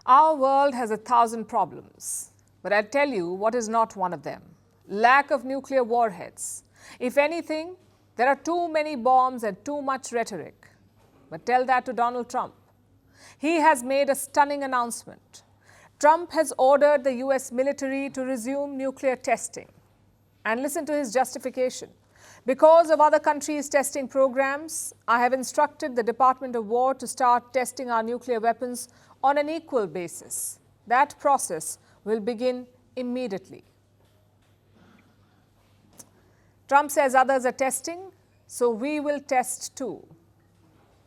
Our world has 1,000 problems, but I'll tell you what is not one of them. Lack of nuclear warheads. If anything, there are too many bombs and too much rhetoric. But tell that to Donald Trump. He has made a stunning announcement. Trump has ordered the US military to resume nuclear testing. And listen to his justification. Because of other countries' testing programs, I have instructed the Department of War to start testing our nuclear weapons on an equal basis. That process will begin immediately. Trump says others are testing, so we will test too.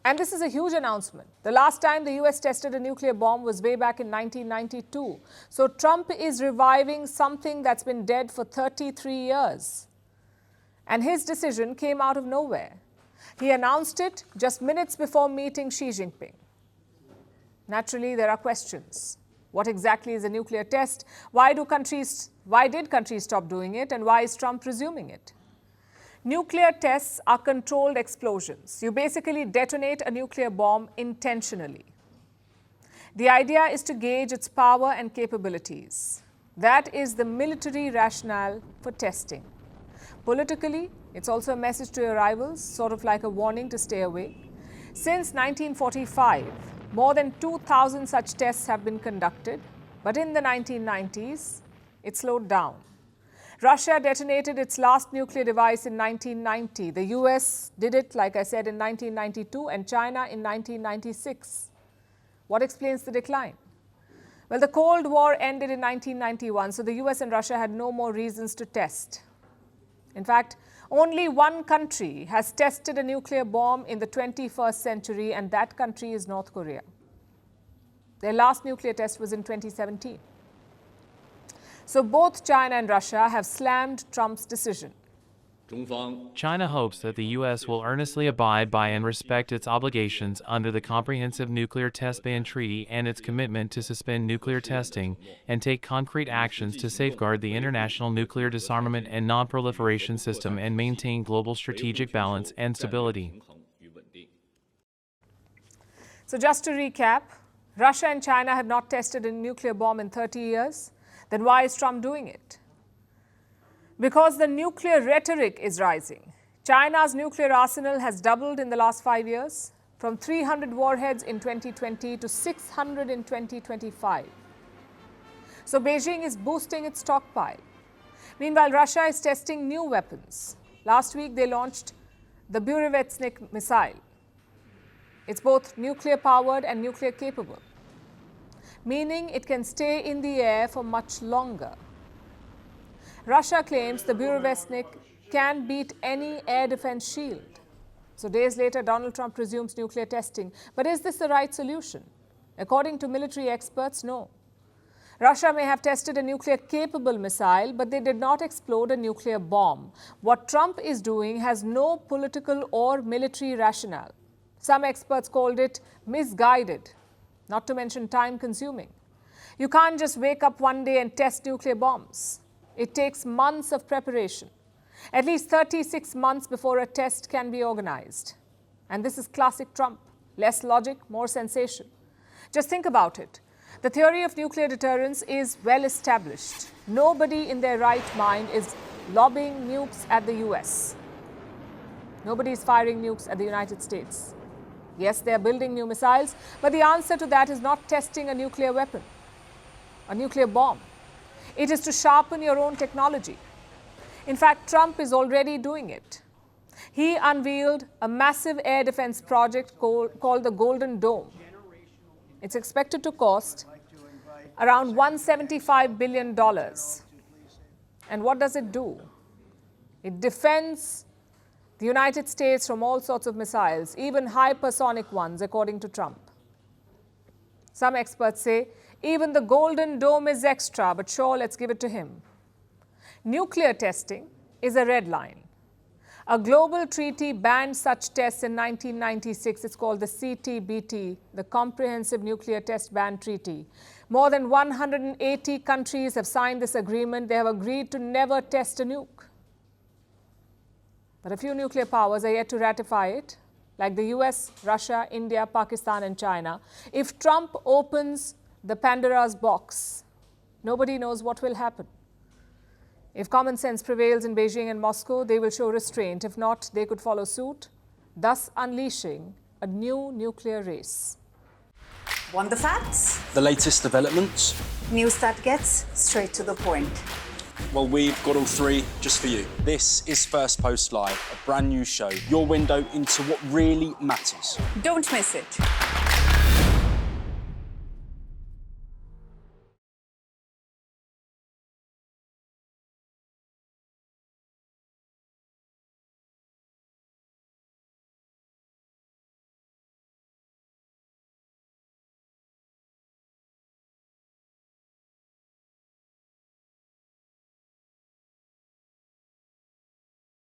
And this is a huge announcement. The last time the US tested a nuclear bomb was way back in 1992. So Trump is reviving something that's been dead for 33 years. And his decision came out of nowhere. He announced it just minutes before meeting Xi Jinping. Naturally, there are questions. What exactly is a nuclear test? Why did countries stop doing it? And why is Trump resuming it? Nuclear tests are controlled explosions. You basically detonate a nuclear bomb intentionally. The idea is to gauge its power and capabilities. That is the military rationale for testing. Politically, it's also a message to your rivals, sort of like a warning to stay away. Since 1945, more than 2,000 such tests have been conducted, but in the 1990s, it slowed down. Russia detonated its last nuclear device in 1990. The US did it, like I said, in 1992 and China in 1996. What explains the decline? Well, the Cold War ended in 1991, so the US and Russia had no more reasons to test. In fact, only one country has tested a nuclear bomb in the 21st century, and that country is North Korea. Their last nuclear test was in 2017. So both China and Russia have slammed Trump's decision. China hopes that the U.S. will earnestly abide by and respect its obligations under the Comprehensive Nuclear Test Ban Treaty and its commitment to suspend nuclear testing and take concrete actions to safeguard the international nuclear disarmament and non-proliferation system and maintain global strategic balance and stability. So just to recap, Russia and China have not tested a nuclear bomb in 30 years. Then why is Trump doing it? Because the nuclear rhetoric is rising. China's nuclear arsenal has doubled in the last 5 years, from 300 warheads in 2020 to 600 in 2025. So Beijing is boosting its stockpile. Meanwhile, Russia is testing new weapons. Last week, they launched the Burevestnik missile. It's both nuclear-powered and nuclear-capable, meaning it can stay in the air for much longer. Russia claims the Burevestnik can beat any air defense shield. So days later, Donald Trump resumes nuclear testing. But is this the right solution? According to military experts, no. Russia may have tested a nuclear-capable missile, but they did not explode a nuclear bomb. What Trump is doing has no political or military rationale. Some experts called it misguided, not to mention time-consuming. You can't just wake up one day and test nuclear bombs. It takes months of preparation, at least 36 months before a test can be organized. And this is classic Trump. Less logic, more sensation. Just think about it. The theory of nuclear deterrence is well established. Nobody in their right mind is lobbing nukes at the US. Nobody is firing nukes at the United States. Yes, they are building new missiles, but the answer to that is not testing a nuclear weapon, a nuclear bomb. It is to sharpen your own technology. In fact, Trump is already doing it. He unveiled a massive air defense project called the Golden Dome. It's expected to cost around $175 billion. And what does it do? It defends the United States from all sorts of missiles, even hypersonic ones, according to Trump. Some experts say even the Golden Dome is extra, but sure, let's give it to him. Nuclear testing is a red line. A global treaty banned such tests in 1996. It's called the CTBT, the Comprehensive Nuclear Test Ban Treaty. More than 180 countries have signed this agreement. They have agreed to never test a nuke. But a few nuclear powers are yet to ratify it, like the US, Russia, India, Pakistan, and China. If Trump opens the Pandora's box. Nobody knows what will happen. If common sense prevails in Beijing and Moscow, they will show restraint. If not, they could follow suit, thus unleashing a new nuclear race. Want the facts? The latest developments? News that gets straight to the point. Well, we've got all three just for you. This is Firstpost Live, a brand new show, your window into what really matters. Don't miss it.